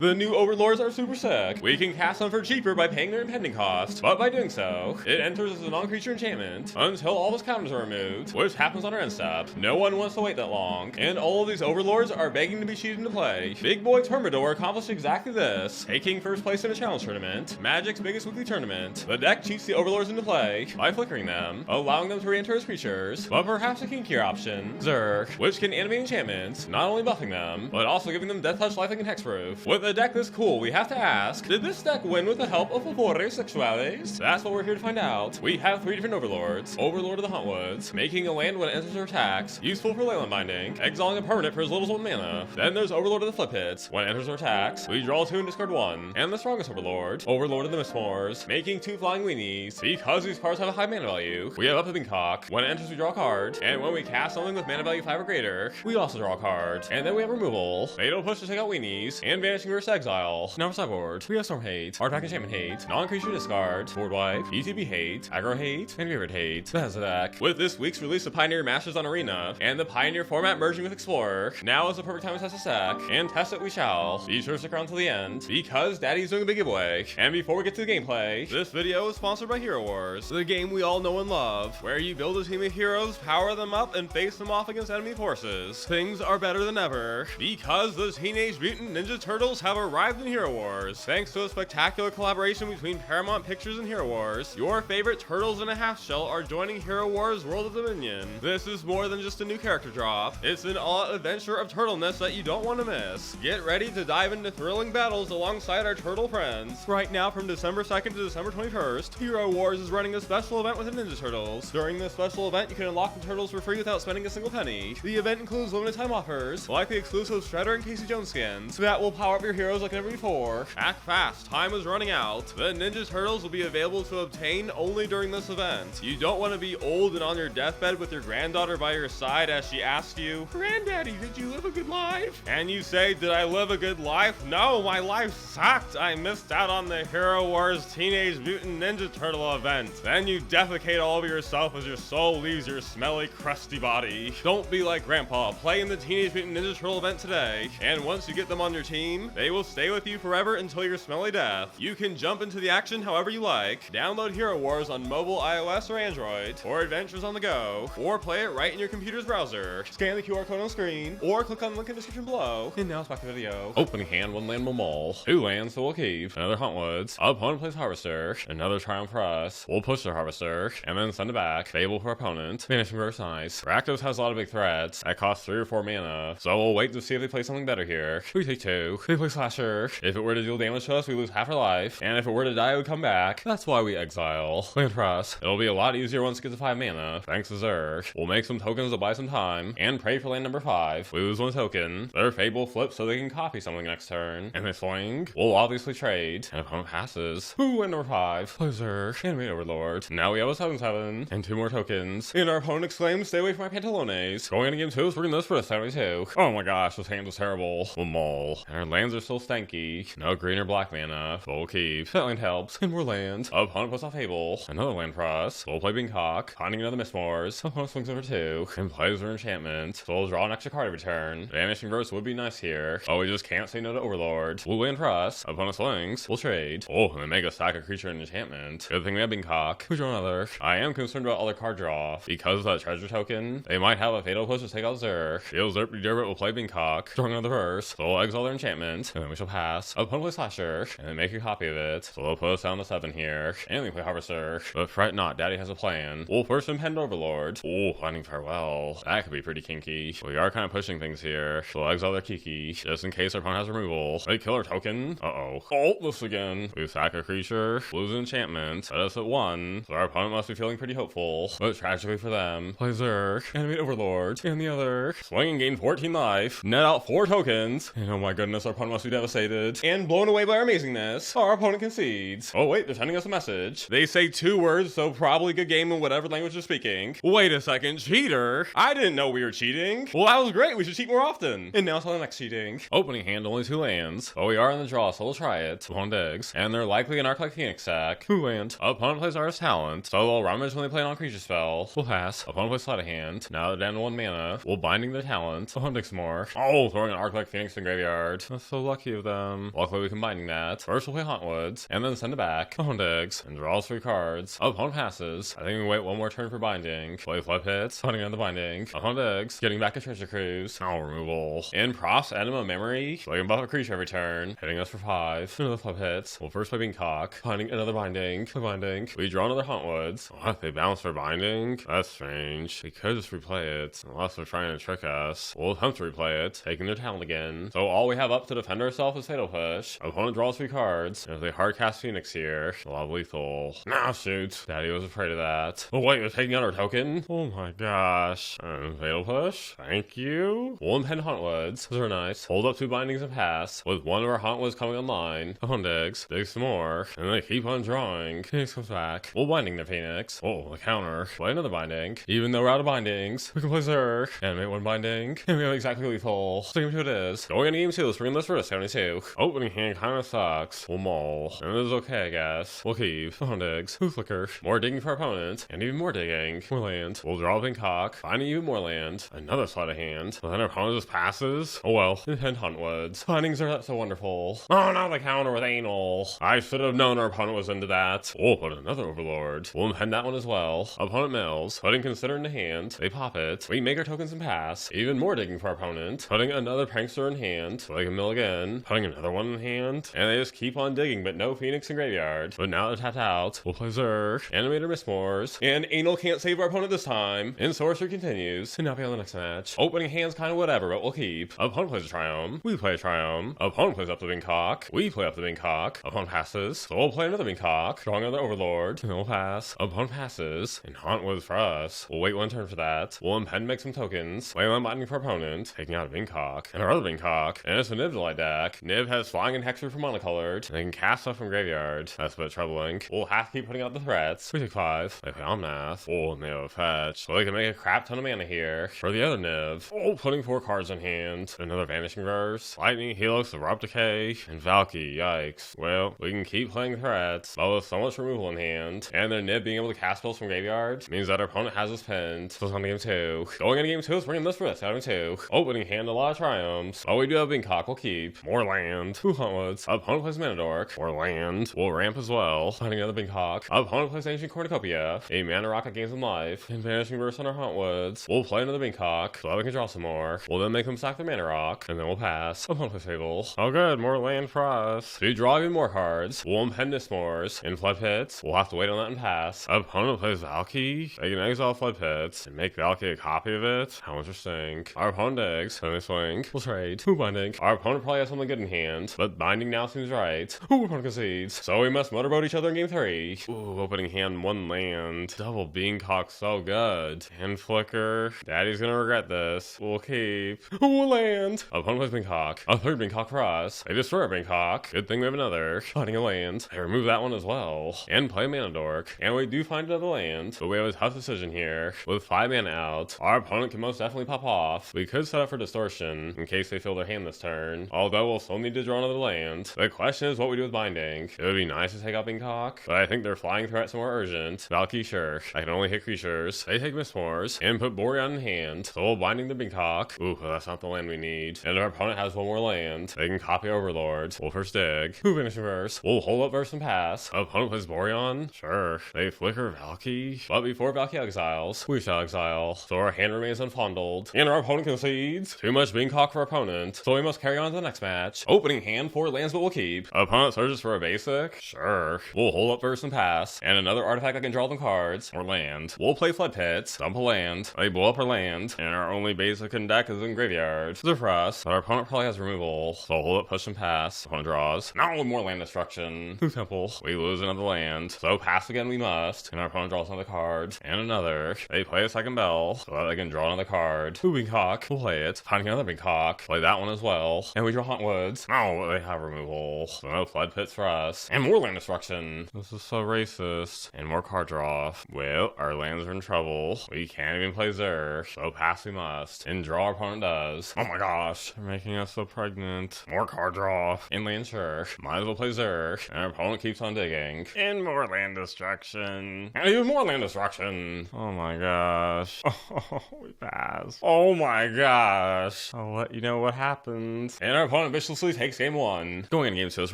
The new Overlords are super sick. We can cast them for cheaper by paying their impending cost, but by doing so, it enters as a non-creature enchantment until all of its counters are removed, which happens on our end step. No one wants to wait that long, and all of these Overlords are begging to be cheated into play. Big boy Termidor accomplished exactly this, taking first place in a challenge tournament, Magic's biggest weekly tournament. The deck cheats the Overlords into play by flickering them, allowing them to re-enter as creatures, but perhaps a kinkier option, Zerg, which can animate enchantments, not only buffing them, but also giving them death touch, lifelink, and hexproof. With a deck this cool, we have to ask, did this deck win with the help of Favores Sexuales? That's what we're here to find out. We have 3 different Overlords. Overlord of the Hauntwoods, making a land when it enters or attacks, useful for Leyline Binding, exiling a permanent for as little as 1 mana. Then there's Overlord of the Floodpits, when it enters or attacks, we draw 2 and discard 1. And the strongest Overlord, Overlord of the Mistmoors, making 2 flying weenies. Because these cards have a high mana value, we have Up the Beanstalk. When it enters, we draw a card, and when we cast something with mana value 5 or greater, we also draw a card. And then we have removal, Fatal Push to take out weenies, and Vanishing Verse exile. Now for sideboard, we have Storm Hate, Artifact Enchantment Hate, Non-Creature Discard, Board Wipe, ETB Hate, Aggro Hate, and Favorite Hate. That's the deck. With this week's release of Pioneer Masters on Arena, and the Pioneer format merging with Explorer, now is the perfect time to test the stack, and test it we shall. Be sure to stick around till the end, because Daddy's doing a big giveaway. And before we get to the gameplay, this video is sponsored by Hero Wars, the game we all know and love, where you build a team of heroes, power them up, and face them off against enemy forces. Things are better than ever, because the Teenage Mutant Ninja Turtles have arrived in Hero Wars. Thanks to a spectacular collaboration between Paramount Pictures and Hero Wars, your favorite turtles in a half shell are joining Hero Wars World of Dominion. This is more than just a new character drop. It's an all-out adventure of turtleness that you don't want to miss. Get ready to dive into thrilling battles alongside our turtle friends. Right now, from December 2nd to December 21st, Hero Wars is running a special event with the Ninja Turtles. During this special event, you can unlock the turtles for free without spending a single penny. The event includes limited time offers, like the exclusive Shredder and Casey Jones skins, that will power up your heroes like never before. Act fast, time is running out. The Ninja Turtles will be available to obtain only during this event. You don't want to be old and on your deathbed with your granddaughter by your side as she asks you, "Granddaddy, did you live a good life?" And you say, "Did I live a good life? No, my life sucked. I missed out on the Hero Wars Teenage Mutant Ninja Turtle event." Then you defecate all over yourself as your soul leaves your smelly, crusty body. Don't be like Grandpa. Play in the Teenage Mutant Ninja Turtle event today. And once you get them on your team, they will stay with you forever until your smelly death. You can jump into the action however you like. Download Hero Wars on mobile, iOS, or Android, or adventures on the go, or play it right in your computer's browser. Scan the QR code on screen, or click on the link in the description below. And now it's back to the video. Opening hand, 1 land, 1 mole. 2 lands, so we'll keep. Another Hauntwoods. Opponent plays Harvester. Another Triumph for us. We'll push the Harvester, and then send it back. Fable for opponent. Vanishing Verse, nice. Rakdos has a lot of big threats that cost 3 or 4 mana, so we'll wait to see if they play something better here. We take 2. They play Slasher. If it were to deal damage to us, we lose half our life, and if it were to die, it would come back. That's why we exile. Land for us. It'll be a lot easier once it gets to 5 mana, thanks to Zerg. We'll make some tokens to buy some time, and pray for land number 5. We lose 1 token. Their Fable flips so they can copy something next turn, and they swing. We'll obviously trade, and opponent passes. Ooh, land number 5. Play Zerg. Animate Overlord. Now we have a 7/7, and 2 more tokens. And our opponent exclaims, "Stay away from my pantalones." Going into game 2, we're gonna this for a 72. Oh my gosh, this hand was terrible. We'll mull. And our lands are still stanky. No green or black mana. We'll keep. That land helps. And more land. Opponent puts off Fable. Another land for us. We'll play Beanstalk. Finding another Mistmoors. Opponent swings over 2. And plays our enchantment. So we'll draw an extra card every turn. Vanishing Verse would be nice here. Oh, we just can't say no to Overlord. We'll land for us. Opponent swings. We'll trade. Oh, and then make a stack of creature and enchantment. Good thing we have Beanstalk. We draw another. I am concerned about other card draw. Because of that treasure token, they might have a Fatal Push to take out Zerg. Feels Zerg Dervit will play Beanstalk. Drawing another verse. So we'll exile their enchantment. And then we shall pass. Opponent plays Slasher. And then make a copy of it. So they'll put us down to 7 here. And we play Harvester. But fret not, Daddy has a plan. We'll first impend Overlord. Oh, Finding Farewell. That could be pretty kinky. We are kind of pushing things here. So we'll exile their Kiki, just in case our opponent has removal. They kill our token. Uh-oh. Oh, this again. We sack a creature. Lose an enchantment. Set us at 1. So our opponent must be feeling pretty hopeful. But tragically for them, play Zerg. Animate Overlord. And the other. Swing and gain 14 life. Net out 4 tokens. And oh my goodness, our opponent must be devastated. And blown away by our amazingness, our opponent concedes. Oh wait, they're sending us a message. They say 2 words, so probably good game in whatever language they're speaking. Wait a second, cheater? I didn't know we were cheating. Well, that was great. We should cheat more often. And now it's on the next cheating. Opening hand, only 2 lands. But we are in the draw, so we'll try it. Opponent digs. And they're likely an Arc-like Phoenix sack. Who land? Opponent plays Artist Talent. So they'll rummage when they play an on-creature spell. We'll pass. Opponent plays Sleight of Hand. Now they're down to 1 mana. We'll Binding the Talent. Opponent digs more. Oh, throwing an Arc-like Phoenix in graveyard. That's so lucky of them. Luckily, we can binding that. First, we'll play Hauntwoods, and then send it back. Opponent digs, and draws 3 cards. Opponent passes. I think we wait one more turn for binding. Play Floodpits, hunting on the binding. Opponent digs, getting back a Treasure Cruise. Now removal. In Props, Anima Memory. Play and buff a creature every turn, hitting us for 5. Another Floodpits. We'll first play Beanstalk, hunting another binding. Play binding. We draw another Hauntwoods. What? They bounce for binding? That's strange. We could just replay it, unless they're trying to trick us. We'll attempt to replay it, taking their talent again. So all we have up to defend ourselves is Fatal Push. Opponent draws 3 cards, and if they hard cast Phoenix here, they'll have lethal. Nah, shoot. Daddy was afraid of that. Oh wait, we're taking out our token? Oh my gosh. Fatal Push? Thank you. We'll impend Hauntwoods. Those are nice. Hold up 2 bindings and pass, with one of our Hauntwoods coming online. Opponent digs, digs some more, and they keep on drawing. Phoenix comes back. We'll binding the Phoenix. Oh, the counter. Play another binding. Even though we're out of bindings, we can play Zerg. Animate 1 binding. And we have exactly lethal. So game 2 it is. Going into game 2, let's bring this for a 72. Opening hand kinda sucks. We'll maul. And it is okay, I guess. We'll keep. Opponent digs. Who flicker. More digging for our opponent. And even more digging. More land. We'll draw a Beanstalk. Finding even more land. Another sleight of hand. But then our opponent just passes. Oh well. Impend Hauntwoods. Findings are so wonderful. Oh no, the counter with anal. I should have known our opponent was into that. Oh, but another Overlord. We'll impend that one as well. Opponent mills. Putting Consider in the hand. They pop it. We make our tokens and pass. Even more digging for our opponent. Putting another Prankster in hand. So they can mill again. Putting another one in hand. And they just keep on digging, but no Phoenix in graveyard. But now they're tapped out. We'll play Zerg. Animator Mistmoors. And Anal can't save our opponent this time. And Sorcerer continues. And now be on the next match. Opening hands kinda whatever, but we'll keep. Opponent plays a Triome. We play a Triome. Opponent plays Up the Beanstalk. We play Up the Beanstalk. Opponent passes. So we'll play another Beanstalk. Drawing another Overlord. And then we'll pass. Opponent passes. And Hauntwoods for us. We'll wait one turn for that. We'll impend, make some tokens. Play one binding for opponent. Taking out a Beanstalk. And our other Beanstalk. And it's a Nib Delight deck. Nib has flying and hexproof for monocolored. And they can cast stuff from graveyard. That's a bit troubling. We'll have to keep putting out the threats. We take 5. They play Omnath. Oh, and they have a fetch. So they can make a crap ton of mana here. For the other Nib. Oh, putting 4 cards in hand. Another Vanishing Verse. Lightning, Helix, Abrupt Decay, and Valky. Yikes. Well, we can keep playing threats, but with so much removal in hand, and their Nib being able to cast spells from graveyard, means that our opponent has us pinned. So it's on to game 2. Going into game 2, let's bring this for us. Out of 2. Opening hand, a lot of Triomes. Oh, we do have Beanstalk. We'll keep. More land. 2 Hauntwoods. Opponent plays Mana Dork. More land. We'll ramp as well. Finding another Beanstalk. Opponent plays Ancient Cornucopia. A Mana Rock that gains them life. And Vanishing Verse on our Hauntwoods. We'll play another Beanstalk, so that we can draw some more. We'll then make them sack their Mana Rock, and then we'll pass. Opponent plays Fable. Oh good, more land for us. We draw even more cards. We'll impend Mistmoors. In Floodpits, we'll have to wait on that and pass. Opponent plays Valky. They can exile Floodpits and make Valky a copy of it. How interesting. Our opponent digs, and they swing. We'll trade. Who binding? Our opponent probably has something good in hand, but binding now seems right. Ooh, opponent concedes. So we must motorboat each other in game 3. Ooh, opening hand, 1 land. Double Beanstalk, so good. And flicker. Daddy's gonna regret this. We'll keep. Ooh, land. Opponent plays Beanstalk. A 3rd Beanstalk for us. They destroy our Beanstalk. Good thing we have another. Finding a land. They remove that one as well. And play Mana Dork. And we do find another land, but we have a tough decision here. With 5 mana out, our opponent can most definitely pop off. We could set up for Distortion in case they fill their hand this turn, although we'll still need to draw another land. The question is what we do with binding. It would be nice to take out Beanstalk, but I think their flying threats are more urgent. Valky, sure. I can only hit creatures. They take Mistmoors and put Boreon in hand, so we'll binding the Beanstalk. Ooh, that's not the land we need. And our opponent has 1 more land. They can copy Overlords. We'll first dig. Who Vanishing Verse? We'll hold up Verse and pass. Opponent plays Boreon? Sure. They flicker Valky. But before Valky exiles, we shall exile. So our hand remains unfondled. And our opponent concedes. Too much Beanstalk for our opponent, so we must carry on to the next match. Opening hand, 4 lands, but we'll keep. Opponent searches for a basic? Sure. We'll hold up Verse and pass. And another artifact that can draw them cards. Or land. We'll play Floodpits. Dump a land. They blow up our land. And our only basic in deck is in graveyard. They're for us, but our opponent probably has removal. So hold up, push and pass. Opponent draws. Now with more land destruction. Who temple? We lose another land. So pass again we must. And our opponent draws another card. And another. They play a second bell, so that they can draw another card. Who Beanstalk? We'll play it. Finding another Beanstalk. Play that one as well. And we draw Hauntwoods. No, they have removal. So no Floodpits for us. And more land destruction. This is so racist. And more card draw. Well, our lands are in trouble. We can't even play Zerg, so pass we must. And draw our opponent does. Oh my gosh, they're making us so pregnant. More card draw. And land sure. Might as well play Zerg. And our opponent keeps on digging. And more land destruction. And even more land destruction. Oh my gosh. Oh, we pass. Oh my gosh. I'll let you know what happens. And our opponent opponent viciously takes game 1. Going in game 2 is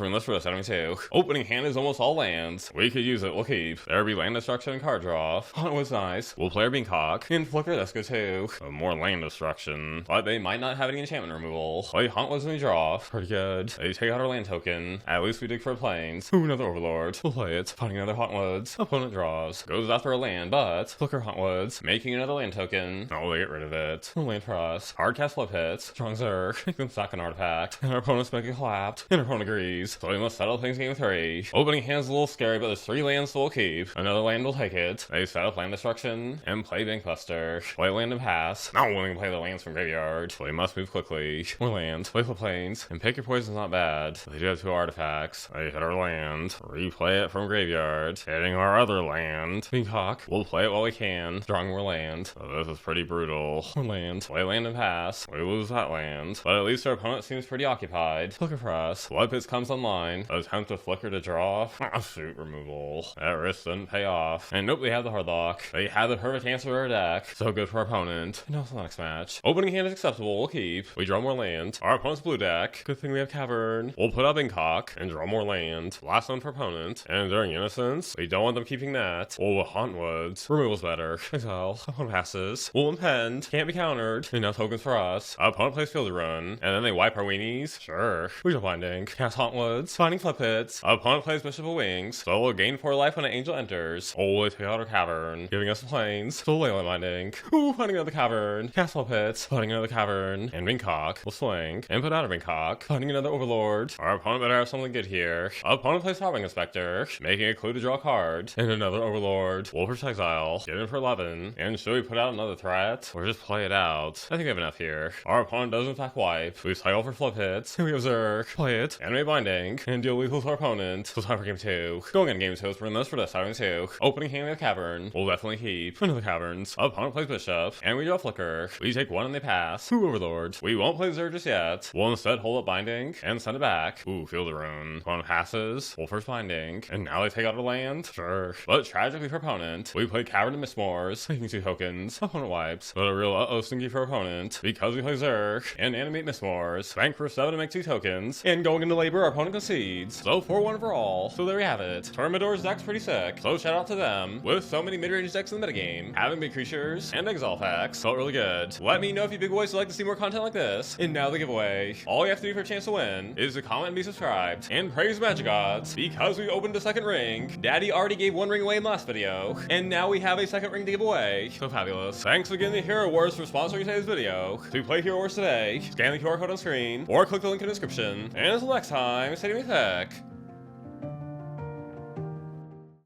runless for this enemy 2. Opening hand is almost all lands. We could use it, we'll keep. There be land destruction and card draw. Hauntwoods nice. We'll play our Beancock. And flicker, let's go 2. More land destruction. But they might not have any enchantment removal. Play Hauntwoods and we draw. Pretty good. They take out our land token. At least we dig for planes. Ooh, another Overlord. We'll play it. Finding another Hauntwoods. Opponent draws. Goes after a land, but flicker Hauntwoods. Making another land token. Oh, they get rid of it. No land for us. Hardcast Floodpits. Strong Zerg. Make them sack an artifact. And our opponent's make it collapse. And our opponent agrees. So we must settle things game 3. Opening hand's a little scary, but there's 3 lands, so we'll keep. Another land will take it. They set up land destruction and play Bankbuster. Play land and pass. Not willing to play the lands from graveyard. So we must move quickly. More land. Play plains. And pick your poison's not bad. They do have 2 artifacts. They hit our land. Replay it from graveyard. Hitting our other land. Beancock. We'll play it while we can. Drawing more land. So this is pretty brutal. More land. Play land and pass. We lose that land. But at least our opponent seems pretty occupied. Flicker for us. Floodpits comes online. Attempt to flicker to draw. Shoot, removal. That risk didn't pay off. And nope, they have the Hardlock. They had the perfect answer to our deck. So good for our opponent. And also next match. Opening hand is acceptable. We'll keep. We draw more land. Our opponent's blue deck. Good thing we have Cavern. We'll put up Beancock and draw more land. Last one for opponent. And during Innocence, we don't want them keeping that. Well, with Hauntwoods, removal's better. Exile. Opponent passes. We'll impend. Can't be countered. Enough tokens for us. Opponent plays Field Run. And then they wipe our weenies. Sure. We draw Binding. Cast Hauntwoods. Finding Floodpits. Opponent plays Bishop of Wings. So we'll gain 4 life when an angel enters. Oh, they take out our Cavern. Giving us planes. So Leyline Binding. Ooh, finding another Cavern. Cast Floodpits. Finding another Cavern. And Beancock. We'll swing. And put out a Beancock. Finding another Overlord. Our opponent better have something good here. Opponent plays Harving Inspector. Making a clue to draw a card. And another Overlord. Wolfers Exile. Get in for 11. And should we put out another threat? Or just play it out? I think we have enough here. Our opponent does in fact wipe. We cycle for Floodpits. And we have Zerg. Play it. Animate Binding. And deal lethal to our opponent. So time for game 2. Going in game 2 is runless for this time 2. Opening hand with Cavern. We'll definitely keep. Another Caverns. Opponent plays Bishop. And we draw Flicker. We take 1 and they pass. 2 Overlords. We won't play Zerg just yet. We'll instead hold up Binding and send it back. Ooh, Field Run. Opponent passes. Wolfers Binding. And now they take out a land. Sure. But tragically for opponent, we play Cavern and Mistmoors. Making 2 tokens. Opponent wipes. But a real stinky for opponent. Because we play Zerg and animate Mistmoors. Bank for 7 to make 2 tokens. And going into labor, our opponent concedes. So 4-1 overall. So there we have it. Termidor's deck's pretty sick. So shout out to them. With so many mid-range decks in the metagame, having big creatures and exile packs felt really good. Let me know if you big boys would like to see more content like this. And now the giveaway. All you have to do for a chance to win is to comment and be subscribed. And praise the magic gods, because we opened a 2nd ring. Daddy already gave 1 ring away in last video. And now we have a 2nd ring to give away. So fabulous. Thanks again to Hero Wars for sponsoring today's video. To play Hero Wars today, scan the QR code on screen, or click the link in the description. And until next time, stay with tech.